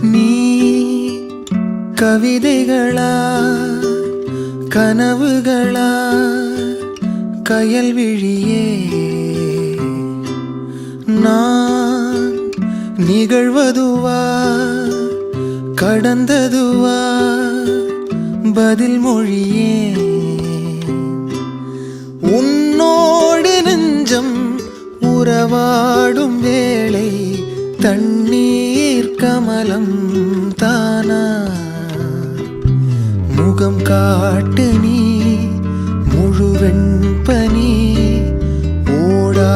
நீ கவிதைகளா கனவுகளா கயல்விழியே நான் நிகழ்வதுவா கடந்ததுவா பதில் மொழியே உன்னோடு நெஞ்சம் உறவாடும் வேளை தண்ணீர் கமலம் தானா முகம் காட்டு நீ முழுவெண் பனி ஓடா